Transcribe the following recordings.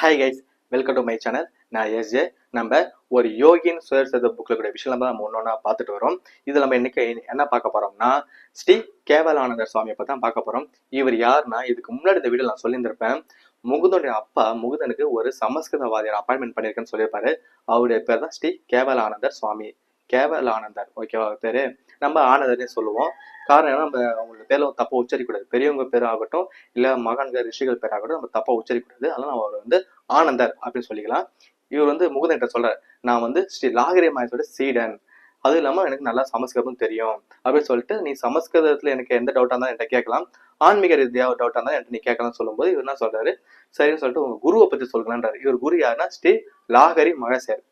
Hi guys, welcome to my channel. நான் SJ. நம்ம ஒரு யோகின் சுயசரிதை புக்கில் கூட விஷயம் நம்ம ஒன்றா பார்த்துட்டு வரோம். இதில் நம்ம இன்னைக்கு என்ன பார்க்க போறோம்னா, ஸ்ரீ கேவலானந்தர் சுவாமியை பற்றி தான் பார்க்க போறோம். இவர் யாருன்னா, இதுக்கு முன்னாடி இந்த வீடியோ நான் சொல்லியிருந்திருப்பேன். முகுந்தனுடைய அப்பா முகுந்தனுக்கு ஒரு சமஸ்கிருதவாதியர் அப்பாயின்மெண்ட் பண்ணியிருக்கேன்னு சொல்லியிருப்பாரு. அவருடைய பேர் தான் ஸ்ரீ கேவலானந்தர் சுவாமி. கேவலானந்தர், ஓகேவா பேரு? நம்ம ஆனந்தர்னே சொல்லுவோம். காரணம் ஏன்னா, நம்ம அவங்களோட பேர்ல தப்பா உச்சரிக்கூடாது. பெரியவங்க பேர் ஆகட்டும், இல்ல மகான்கள் ரிஷிகள் பேர் ஆகட்டும், நம்ம தப்பா உச்சரிக்கூடாது. அதனால அவர் ஆனந்தர் அப்படின்னு சொல்லிக்கலாம். இவர் முகுந்தன் சொல்றாரு, நான் ஸ்ரீ லாகிரி மாயத்தோட சீடன், அதுவும் இல்லாம எனக்கு நல்லா சமஸ்கிருதம் தெரியும் அப்படின்னு சொல்லிட்டு, நீ சமஸ்கிருதத்துல எனக்கு எந்த டவுட்டா இருந்தாலும் என்கிட்ட கேட்கலாம், ஆன்மீக ரீதியா ஒரு டவுட்டா இருந்தாலும் என்கிட்ட நீ கேட்கலாம்னு சொல்லும்போது இவர் என்ன சொல்றாரு, சரின்னு சொல்லிட்டு உங்க குருவை பத்தி சொல்லுங்கன்றாரு. இவர் குரு யாருன்னா ஸ்ரீ லாகரி மகசேர்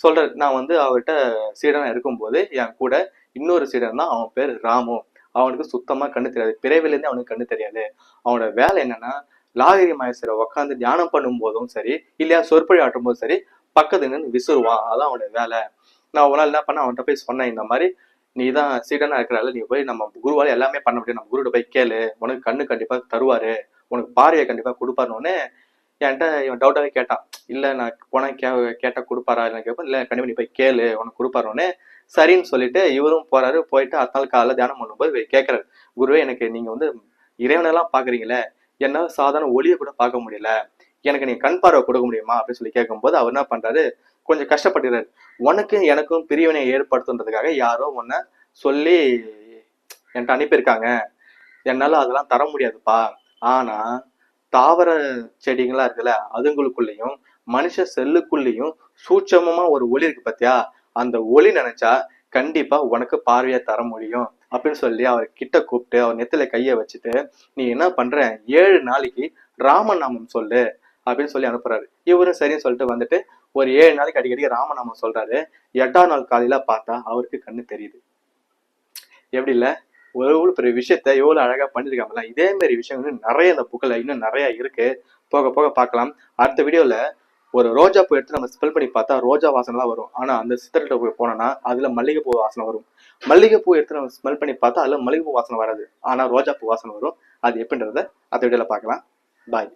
சொல்றாரு. நான் அவர்கிட்ட சீடனா இருக்கும்போது என் கூட இன்னொரு சீடன் தான், அவன் பேர் ராமு. அவனுக்கு சுத்தமா கண்ணு தெரியாது, பிறவில இருந்தே அவனுக்கு கண்ணு தெரியாது. அவனோட வேலை என்னன்னா, லாகிரி மகேஸ்வரை உட்காந்து தியானம் பண்ணும் போதும் சரி, இல்லையா சொற்பொழி ஆட்டும் போதும் சரி, பக்கத்துல நின்று விசுறுவான். அதான் அவனோட வேலை. நான் ஒரு நாள் என்ன பண்ண, அவன்கிட்ட போய் சொன்னேன், இந்த மாதிரி நீ தான் சீடனா இருக்கிறாள், நீ போய் நம்ம குருவால எல்லாமே பண்ண முடியும், நம்ம குருட போய் கேளு, உனக்கு கண்ணு கண்டிப்பா தருவாரு, உனக்கு பார்வையை கண்டிப்பா கொடுப்பாருன்னு என்கிட்ட இவன் டவுட்டாவே கேட்டான். இல்ல நான் போனா கேட்டா கொடுப்பாரா இல்ல கேட்பேன், இல்ல கண்டிப்பா நீ போய் கேளு, உனக்கு கொடுப்பாருன்னு சரின்னு சொல்லிட்டு இவரும் போறாரு. போயிட்டு அடுத்த நாள் காலைல தியானம் பண்ணும்போது கேட்கறாரு, குருவே எனக்கு நீங்க இறைவனெல்லாம் பாக்குறீங்களே, என்னால சாதாரண ஒளியை கூட பார்க்க முடியல, எனக்கு நீங்க கண் பார்வை கொடுக்க முடியுமா அப்படின்னு சொல்லி கேட்கும்போது அவர் என்ன பண்றாரு, கொஞ்சம் கஷ்டப்படுறாரு. உனக்கு எனக்கும் பிரிவினை ஏற்படுத்துன்றதுக்காக யாரோ உன்னை சொல்லி என்கிட்ட அனுப்பியிருக்காங்க, என்னால அதெல்லாம் தர முடியாதுப்பா. ஆனா தாவர செடிங்களா இருக்குல்ல, அதுங்களுக்குள்ளயும் மனுஷ செல்லுக்குள்ளயும் சூட்சமமா ஒரு ஒளி இருக்கு பாத்தியா, அந்த ஒளி நினைச்சா கண்டிப்பா உனக்கு பார்வையா தர முடியும் அப்படின்னு சொல்லி அவர் கிட்ட கூப்பிட்டு அவர் நெத்தில கைய வச்சுட்டு, நீ என்ன பண்ற, 7 நாளைக்கு ராமநாமம் சொல்லு அப்படின்னு சொல்லி அனுப்புறாரு. இவரும் சரின்னு சொல்லிட்டு வந்துட்டு ஒரு 7 நாளைக்கு அடிக்கடி ராமநாமம் சொல்றாரு. 8ஆம் நாள் காலையில பார்த்தா அவருக்கு கண்ணு தெரியுது. எப்படி இல்ல, எவ்வளவு பெரிய விஷயத்த எவ்வளவு அழகா பண்ணிருக்காங்கல்ல. இதே மாதிரி விஷயங்கள் நிறைய இந்த புக்கில் இன்னும் நிறைய இருக்கு, போக போக பார்க்கலாம். அடுத்த வீடியோல ஒரு ரோஜா பூ எடுத்து நம்ம ஸ்மெல் பண்ணி பார்த்தா ரோஜா வாசனை தான் வரும். ஆனா அந்த சித்தர்கிட்ட போய் போனோம்னா அதுல மல்லிகைப்பூ வாசனை வரும். மல்லிகைப்பூ எடுத்து நம்ம ஸ்மெல் பண்ணி பார்த்தா அதுல மல்லிகைப்பூ வாசனை வராது, ஆனா ரோஜா பூ வாசனை வரும். அது எப்படின்றத அடுத்த வீடியோல பார்க்கலாம். பாய்.